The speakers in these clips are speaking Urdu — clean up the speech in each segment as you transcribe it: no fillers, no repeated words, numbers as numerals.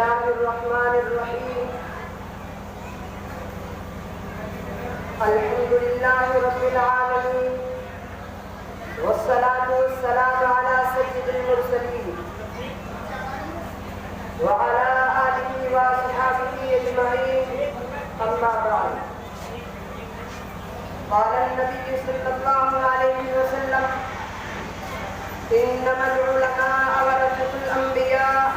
الله الرحمن الرحيم. الحمد لله رب العالمين، والصلاة والسلام على سيد المرسلين وعلى آله وصحبه أجمعين، أما بعد. قال النبي صلى الله عليه وسلم: إنما العلماء ورثة الأنبياء،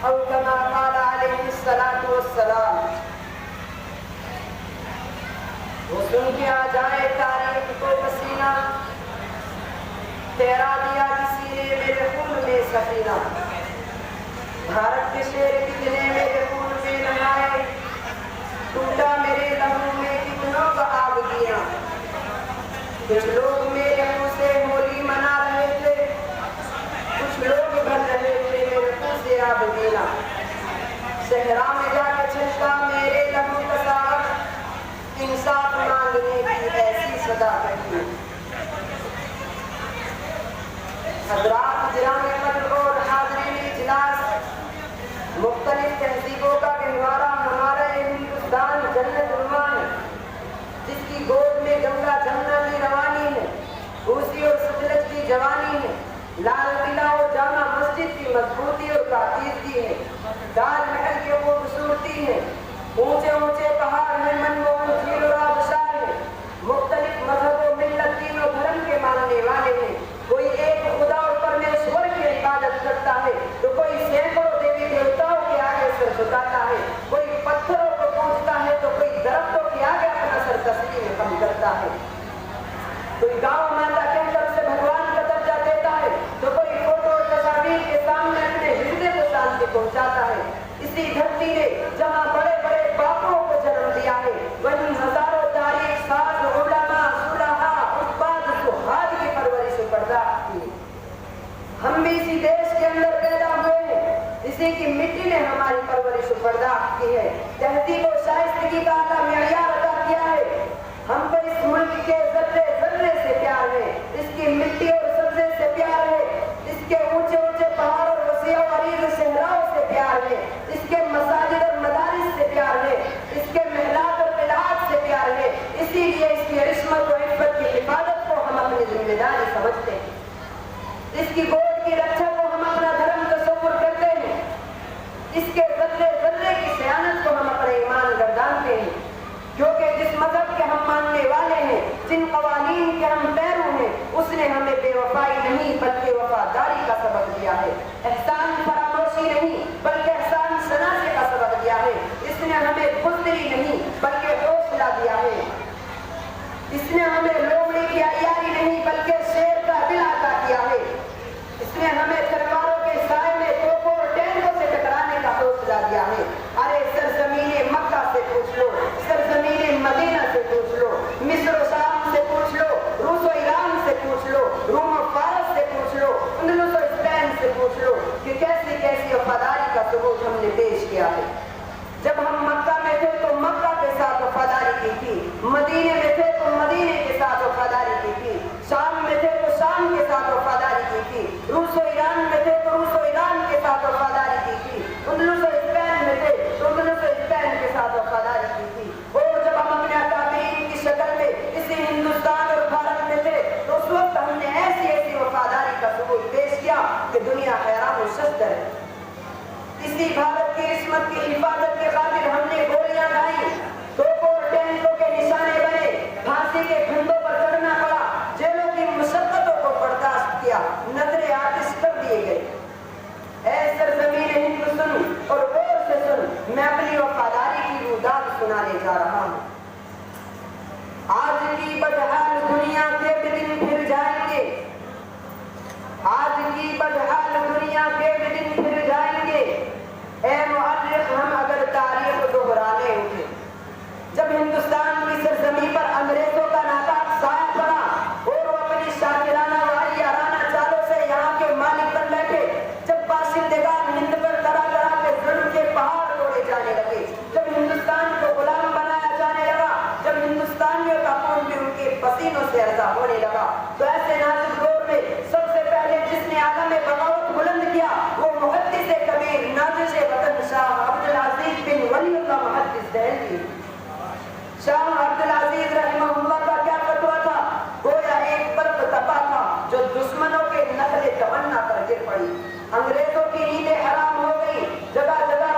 أو كما قال عليه الصلاة والسلام. وہ سن کے آ جائے تاریخ کو پسینہ، تیرا دیا کسی نے میرے خون میں سفینہ. بھارت کے شیر کتنے میرے خون میں نہائے، ٹوٹا میرے لہو میں کتنوں کا آگ دیا. کچھ لوگ میرے منہ سے ہولی منا رہے تھے، کچھ لوگ بھر رہے تھے میرے منہ سے آب دینا. صحرا میں جا کے چھلکا میرے لہو کا ساغر، انصاف مانگنے کی ایسی صدا کہی. حضرات جرام قدر اور حاضرین اجلاس، مختلف تہذیبوں کا گہوارہ ہمارا ہندوستان جنت عنوان ہے، جس کی گود میں گنگا جمنا کی روانی ہے، اوسی اور ستلج کی جوانی ہے، لال قلعہ اور جامع مسجد کی مضبوطی اور پاکیزگی ہے، تاج محل کی خوبصورتی ہے، اونچے اونچے پہاڑ ہیں، منموہن جھیل اور آبشار ہے. مختلف مذہب و ملت دین و دھرم کے ماننے والے ہیں. کوئی ایک خدا اور پرمیشور کی عبادت کرتا ہے تو کوئی سینکڑوں دیوی دیوتاؤں کے آگے سر جھکاتا ہے. کوئی پتھروں کو پوجتا ہے تو کوئی درختوں کے آگے اپنا سر تسلیم کم کرتا ہے. کوئی گاؤں ماتا کہہ کر اسے بھگوان کا درجہ دیتا ہے تو کوئی فوٹو اور تصاویر کے سامنے اپنے ہردے کو شانتی پہنچاتا ہے. اسی دھرتی نے جہاں بڑے بڑے باپوں کو جنم دیا ہے، وہیں ہزاروں تاریخ ساز علماء صلحاء عباد زہاد کی پرورش برداشت کی. ہم بھی اسی دیش کے اندر پیدا ہوئے ہیں، اسی کی مٹی نے ہماری پرورش برداشت کی ہے. تہذیب و شائستگی کا اعلیٰ معیار ادا کیا ہے. ہم کو اس ملک کے ذرے ذرے سے پیار ہے، اس کی مٹی اور سبزے سے پیار ہے، اس کے اونچے اونچے پہاڑ اور وسیع و عریض صحراؤں سے پیار ہے، اس کے مساجد اور مدارس سے پیار ہے، اس کے محلات اور قلعات سے پیار ہے. اسی لیے اس کی عصمت و عفت کی حفاظت کو ہم اپنی ذمہ داری سمجھتے ہیں. اس کی گود کی رکشا کو ہم اپنا دھرم تصور کرتے ہیں. اس کے ذرے ذرے کی صیانت کو ہم اپنے ایمان گردانتے ہیں. کیونکہ جس مذہب کے ہم ماننے والے ہیں، جن قوانین کے ہم پیرو ہیں، اس نے ہمیں بے وفائی نہیں بلکہ وفاداری کا سبق دیا ہے. احسان فراموشی نہیں بلکہ احسان شناسی کا سبق دیا ہے. اس نے ہمیں بزدلی نہیں بلکہ حوصلہ دیا ہے. اس نے ہمیں لومڑی کی عیاری نہیں بلکہ شیر کا دل عطا کیا ہے. اس نے ہمیں تلواروں کے سائے میں توپوں اور ٹینکوں سے ٹکرانے کا حوصلہ دیا ہے. ارے سرزمین مکہ سے پوچھ لو، سرزمین مدینہ سے پوچھ لو، مصر و شام سے پوچھ لو، روس و ایران سے پوچھ لو، روم و فارس سے پوچھ لو، اندلس و اسپین سے پوچھ لو کہ کیسی کیسی وفاداری کا ثبوت ہم نے پیش کیا ہے. جب ہم مکہ میں تھے تو مکہ کے ساتھ وفاداری کی تھی، مدینے میں تھے تو مدینے کے ساتھ وفاداری کی تھی، شام میں تھے تو شام کے ساتھ وفاداری کی تھی، روس و ایران میں تھے تو روس و ایران کے ساتھ وفاداری کی تھی، اندلس و اسپین میں تھے تو اندلس و اسپین کے ساتھ وفاداری کی تھی. اور جب ہم اپنے اکابرین کی شکل میں اسی ہندوستان اور بھارت میں تھے تو اس وقت ہم نے ایسی ایسی وفاداری کا ثبوت پیش کیا کہ دنیا حیران و شزدر ہے. اسی بھارت کی عصمت کی حفاظت کے خاطر ہم نے گولیاں کھائیں، توپوں اور ٹینکوں کے نشانے بنے، پھانسی کے پھندوں پر چڑھنا پڑا، جیلوں کی مشقتوں کو برداشت کیا، نظر آتش کر دیے گئے. اے سرزمین ہند سن اور غور سے سن، میں اپنی وفاداری کی روداد سنانے جا رہا ہوں. آج کی بدحال دنیا کے دن پھر جائیں گے، آج کی بدحال دنیا کے دن پھر جائیں گے. اے مؤرخ ہم اگر کی نیندیں حرام ہو گئی، جگہ جگہ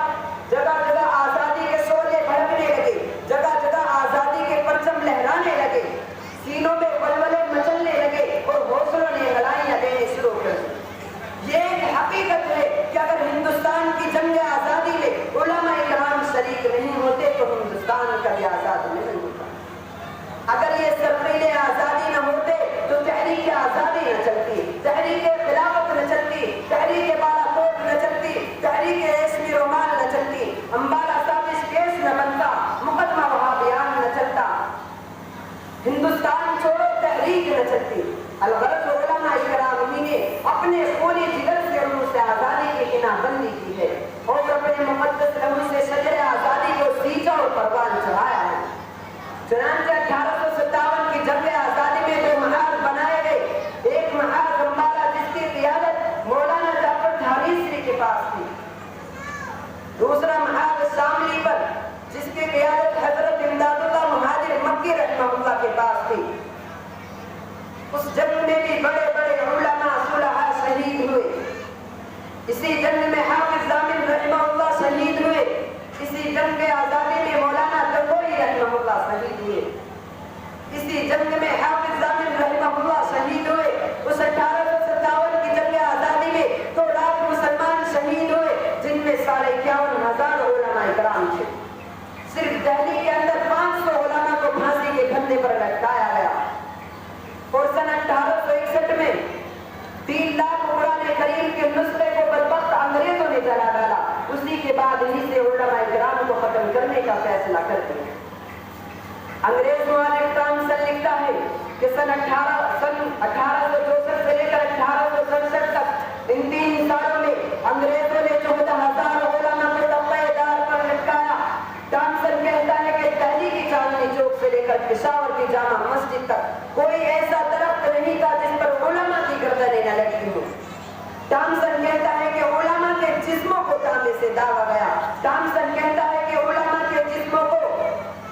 آزادی کے شعلے بھڑکنے لگے، جگہ جگہ آزادی کے پرچم لہرانے لگے، سینوں میں ولولے مچلنے لگے اور حوصلوں نے گلائیاں دینے شروع کر دی۔ یہ ایک حقیقت ہے کہ اگر ہندوستان کی جنگ آزادی میں علماء کرام شریک نہیں ہوتے تو ہندوستان کبھی آزاد نہیں ہوتا۔ اگر یہ سرخیلے آزادی نہ ہوتے تو تحریک آزادی نہ چلتی، تحریک خلافت نہ چلتی، تحریک بالا کوٹ نہ چلتی، تحریک ریشمی رومال نہ چلتی، امبالہ سازش کیس نہ بنتا، مقدمہ وہابیان نہ چلتا، ہندوستان چھوڑو تحریک نہ چلتی۔ الغرض علماء کرام نے اپنے خونی جگر سے انہوں سے آزادی کی بنا بندی کی ہے اور اپنے مقدس لہو سے شجر آزادی کو سینچا اور پروان چڑھایا ہے۔ چنانچہ 1857 کی جنگ آزادی میں دو محاذ بنائے گئے، ایک محاذ امبالہ جس کی قیادت مولانا جعفر تھانیسری کے پاس تھی، دوسرا محاذ شاملی پر جس کی قیادت حضرت امداد اللہ مہاجر مکی رحمہ اللہ کے پاس تھی۔ اس جنگ میں بھی بڑے بڑے علماء صلحاء شہید ہوئے، اسی جنگ میں حافظ ضامن رحمہ اللہ شہید ہوئے، اسی جنگ آزادی میں مولانا گنگوئی رحمہ اللہ شہید ہوئے، اسی جنگ میں حافظ ضامن رحمہ اللہ شہید ہوئے۔ اس 1857 کی جنگ آزادی میں 2 لاکھ مسلمان شہید ہوئے، جن میں 51,000 علماء کرام تھے۔ صرف دہلی کے اندر 500 علماء کو پھانسی کے پھندے پر لٹکایا گیا اور سن 1861 میں 3 لاکھ قرآن کریم کے نسخے کو بدبخت انگریزوں نے جلا ڈالا۔ اسی کے بعد انہی سے علماء کرام کو ختم کرنے کا فیصلہ کرتے ہیں۔ انگریز مورخ ٹامسن لکھتا ہے کہ سن 1864 سے لے کر 1867 تک ان 3 سالوں میں انگریزوں نے 14,000 علماء کو تختۂ دار پر لٹکایا۔ ٹامسن کہتا ہے کہ دہلی کی چاندنی چوک سے لے کر پشاور کی جامع مسجد تک کوئی ایسا درخت نہیں تھا جس پر علماء کی گردنیں نہ لگی ہوں۔ ٹامسن کہتا ہے کہ علماء کے جسموں کو تانبے سے داغا گیا۔ ٹامسن کہتا ہے کہ علماء کے جسموں کو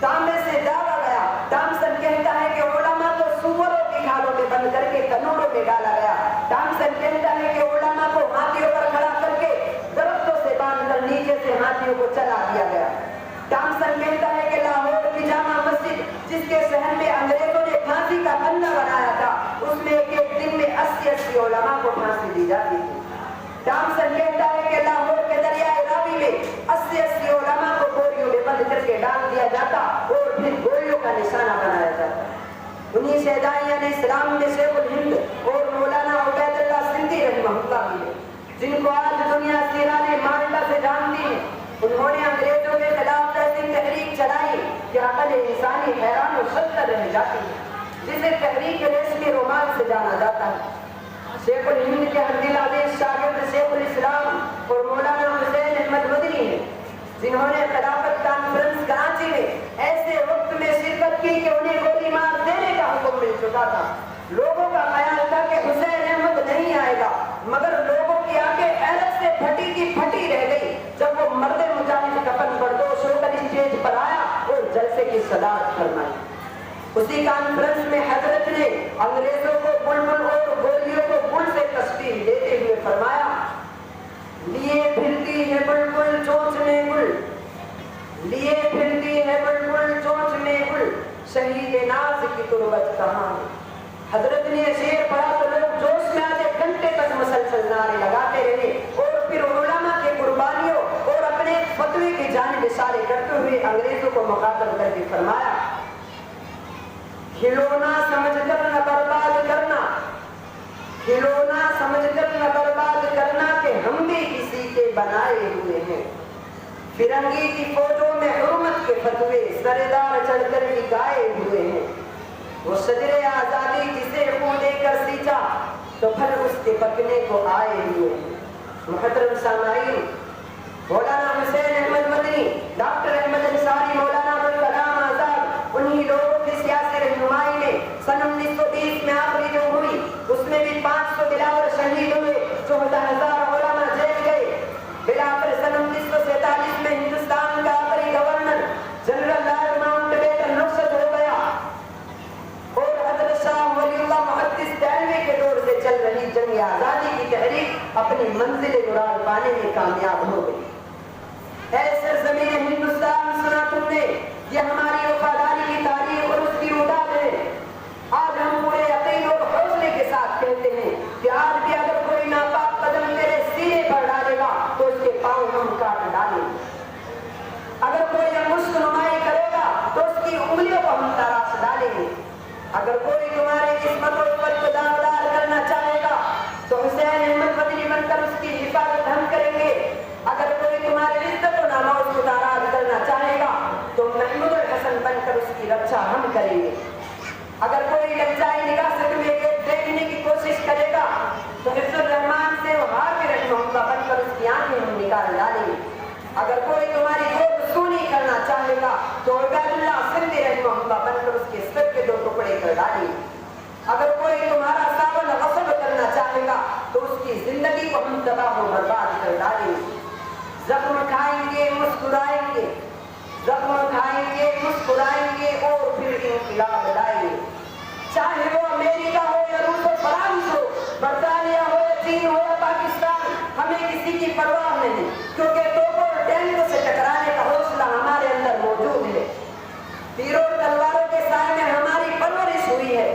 تانبے سے داغا گیا۔ ٹامسن کہتا ہے کہ علماء کو سوروں کی کھالوں میں بند کر کے تنوروں میں ڈالا گیا۔ ٹامسن کہتا ہے کہ علماء کو ہاتھیوں پر کھڑا کر کے درختوں سے باندھ کر نیچے سے ہاتھیوں کو چلا دیا گیا۔ ٹامسن کہتا ہے کہ لاہور کی جامع مسجد جس کے صحن میں انگریزوں نے پھانسی کا بندہ بنایا تھا، اس میں ایک دن میں 80 علماء کو پھانسی دی جاتی تھی۔ ٹامسن کہتا ہے کہ لاہور کے دریائے راوی میں 80 علماء کو گولیوں میں بند کر کے ڈال دیا جاتا اور پھر گولیوں کا نشانہ بنایا جاتا۔ انہی شہدائیان اسلام میں شیخ الہند اور مولانا عبید اللہ سندھی رحمہ اللہ بھی ہے، جن کو آج دنیا سیران مالٹا سے جانتی ہے۔ انہوں نے انگریزوں کے خلاف ایسی تحریک چلائی کہ عقل انسانی حیران و شتر رہ جاتی ہے، جسے تحریک ریشمی رومال سے جانا جاتا ہے۔ شیخ الہند کے ہر دل عزیز شاگرد شیخ الاسلام اور مولانا حسین احمد مدنی ہیں، جنہوں نے خلافت کانفرنس کراچی میں ایسے وقت میں شرکت کی کہ انہیں گولی مار دینے کا حکم مل چکا تھا۔ لوگوں کا خیال تھا کہ حسین احمد نہیں آئے گا، مگر لوگوں کی آنکھیں حیرت سے پھٹی کی پھٹی رہ گئی جب وہ مرد مجاہد کفن بردوش ہو کر اسٹیج پر آیا اور جلسے کی صدارت فرمائی۔ اسی کانفرنس میں حضرت نے انگریزوں کو بلبل اور گولیوں کو گل سے تشبیہ دیتے ہوئے فرمایا، لیے پھرتی ہے بلبل چونچ میں گل، لیے پھرتی ہے بلبل چونچ میں گل، شہید ناز کی تربت کہاں ہے۔ حضرت نے شعر پڑھا تو لوگ جوش میں آتے گھنٹے تک مسلسل نعرے لگاتے رہے اور پھر علماء کے قربانیوں اور اپنے فتوے کی جانب اشارے کرتے ہوئے انگریزوں کو مخاطب کر کے فرمایا، کھلونا سمجھ کر نہ برباد کرنا، کھلونا سمجھ کر نہ برباد کرنا کہ ہم بھی کسی کے بنائے ہوئے ہیں۔ فرنگی کی فوجوں میں حرمت کے فتوے سردار چڑھ کر ہی گائے ہوئے ہیں۔ وہ شجر آزادی جسے منہ دے کر سینچا تو پھل اس کے پکنے کو آئے ہوئے ہیں۔ محترم سامعین، مولانا حسین احمد مدنی، ڈاکٹر احمد انصاری، مولانا ابوالکلام آزاد، انہی لوگوں کی سیاسی رہنمائی میں سن 1920 میں آخری جو ہوئی اس میں بھی 500 بلاور شہید ہوئے، 14,000 علماء جیل گئے۔ بلاخر سن 1947 میں ہندوستان کا آخری governor general Lord Mountbatten رخصت ہو گیا اور حضرت شاہ ولی اللہ محدث دہلوی کے دور سے چل رہی جنگ آزادی کی تحریک اپنی منزل مراد پانے ہم کاٹ ڈالیں گے۔ اگر کوئی مشک نمائی کرے گا تو اس کی انگلیوں کو ہم تراش ڈالیں گے۔ اگر کوئی تمہاری عصمت و عفت کو داغدار کرنا چاہے گا تو حسین احمد مدنی بن کر اس کی حفاظت ہم کریں گے۔ اگر کوئی تمہاری عزت و ناموس کو ناراض کرنا چاہے گا تو محمود الحسن بن کر اس کی رکشا ہم کریں گے۔ اگر کوئی لجائی نگاہ سے تمہیں دیکھنے کی کوشش کرے گا تو حفظ الرحمان سے وہ حافظ رحمہ اللہ بن کر اس کی آنکھیں ہم نکال ڈالیں گے۔ اگر کوئی تمہاری گود سونی کرنا چاہے گا تو عبید اللہ سندھی رحمہ اللہ بن کر اس کے سر کے 2 ٹکڑے کر ڈالیں گے۔ اگر کوئی تمہارا ساون غصب کرنا چاہے گا تو اس کی زندگی کو ہم تباہ و برباد کر ڈالیں گے۔ زخم کھائیں گے مسکرائیں گے، زخم کھائیں گے مسکرائیں گے اور پھر انقلاب لائیں گے۔ چاہے وہ امریکہ ہو یا روس و فرانس ہو، برطانیہ ہو یا چین ہو یا پاکستان، ہمیں کسی کی پرواہ نہیں، کیونکہ توپوں اور ٹینکوں سے ٹکرانے کا حوصلہ ہمارے اندر موجود ہے۔ تیروں اور تلواروں کے سائے میں ہماری پرورش ہوئی ہے۔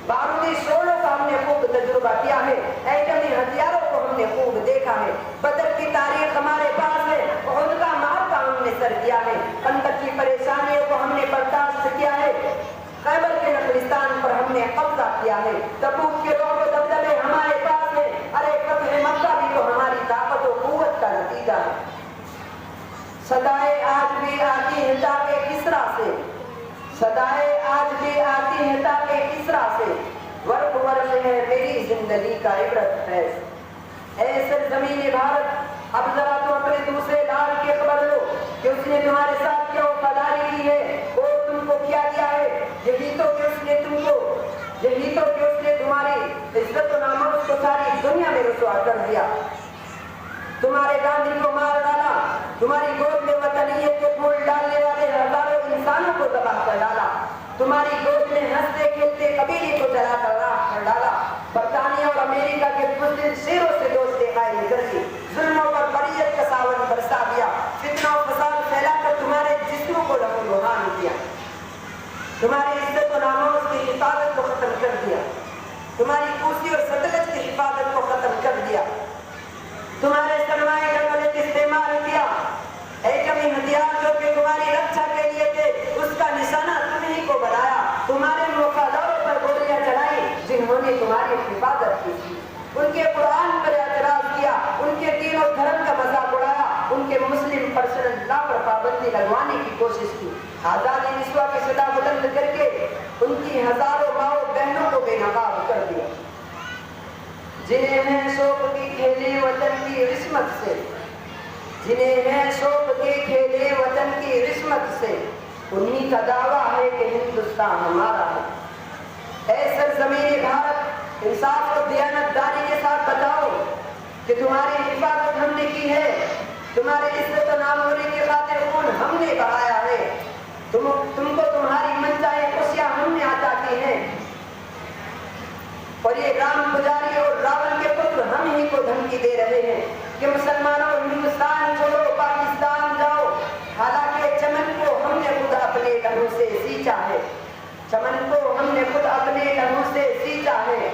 بارودی شعلوں کا ہم نے خوب تجربہ کیا ہے، ایٹمی ہتھیاروں کو ہم نے خوب دیکھا ہے۔ بدر کی تاریخ ہمارے پاس ہے، احد کا معرکہ ہم نے سر کیا ہے، خندق کی پریشانیوں کو ہم نے برداشت کیا ہے، خیبر کے نخلستان پر ہم نے قبضہ کیا ہے، تبوک کے رعب و دبدبے ہمارے پاس ہے، ارے فتح مکہ بھی تو ہماری طاقت و قوت کا نتیجہ ہے۔ صدائے آج بھی آتی ہیں تاکہ کسرا سے، صدائے آج بھی آتی ہیں تاکہ کسرا سے، ورق ورق ہے میری زندگی کا عبرت ہے۔ اے سرزمین بھارت، اب ذرا تم اپنے دوسرے لال کی خبر لو کہ اس نے تمہارے ساتھ کیا وفاداری کی ہے اور تم کو کیا دیا ہے۔ یہی تو کہ اس نے تمہاری عزت و ناموس کو ساری دنیا میں رسوا کر دیا، تمہارے گاندھی کو مار ڈالا، تمہاری گود میں وطنیت کے پھول ڈالنے والے ہزاروں انسانوں کو تباہ کر ڈالا، تمہاری گود میں ہنستے کھیلتے قبیلے کو جلا کر راکھ کر ڈالا، برطانیہ اور امریکہ کے بزدل شیروں سے دوستی قائم کر دی، ظلموں پر بریت کا ساون برسا دیا، فتنہ و فساد پھیلا کر تمہارے جسموں کو لہو لہان کیا، تمہاری عزت و ناموس کی حفاظت کو ختم کر دیا، تمہاری کرسی اور سطلت کی حفاظت کو ختم کر دیا، تمہارے سرمایہ کا غلط استعمال کیا، ایٹمی ہتھیار جو کہ تمہاری رکشا کے لیے تھے اس کا نشانہ تمہیں کو بنایا، تمہارے وفاداروں پر گولیاں چلائی جنہوں نے تمہاری حفاظت کی تھی، ان کے قرآن پر اعتراض کیا، ان کے دین و دھرم کا مذاق اڑایا، ان کے مسلم پرسنل لا پر پابندی لگوانے کی کوشش کی، آزادی نسواں کی صدا بلند کر کے ان کی ہزاروں ماؤں بہنوں کو بے نقاب کر دیا۔ جنہیں ہے شوق کی کھیلے وطن کی عصمت سے، جنہیں ہے شوق کے کھیلے وطن کی عصمت سے، انہی کا دعویٰ ہے کہ ہندوستان ہمارا ہے۔ اے سرزمین بھارت، انصاف اور دیانتداری کے ساتھ بتاؤ کہ تمہاری حفاظت ہم نے کی ہے، تمہاری عزت و ناموری کی خاطر خون ہم نے بہایا ہے، تم کو تمہاری منچاہے خوشیاں ہم نے عطا کی ہیں، اور یہ رام پجاری اور راون کے پتر ہم ہی کو دھمکی دے رہے ہیں کہ مسلمانوں ہندوستان چھوڑو پاکستان جاؤ، حالانکہ چمن کو ہم نے خود اپنے لہو سے سینچا ہے، چمن کو ہم نے خود اپنے لہو سے سینچا ہے،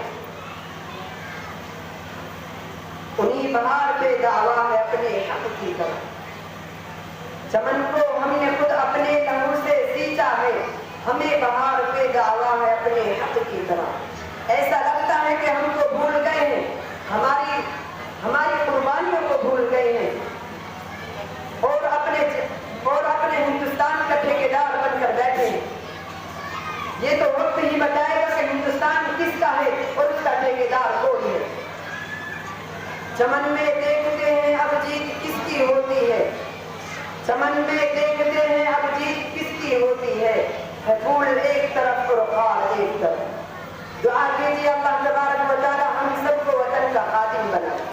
انہی بہار پہ دعویٰ ہے اپنے حق کی طرح، چمن کو ہم نے خود اپنے لہو سے سینچا ہے، ہمیں بہار پہ دعویٰ ہے اپنے حق کی طرح۔ ایسا لگتا ہے کہ ہم کو بھول گئے ہیں، ہماری قربانیوں کو بھول گئے ہیں اور اپنے ہندوستان کا ٹھیکیدار بن کر بیٹھے ہیں۔ یہ تو وقت ہی بتائے گا کہ ہندوستان کس کا ہے اور اس کا ٹھیکیدار کون ہے۔ چمن میں دیکھتے ہیں اب جیت کس کی ہوتی ہے، چمن میں دیکھتے ہیں اب جیت کس کی ہوتی ہے پھول ایک طرف اور خار ایک طرف۔ دعا کیجیے اللہ تبارک و تعالی ہم سب کو وطن کا خادم بنائے۔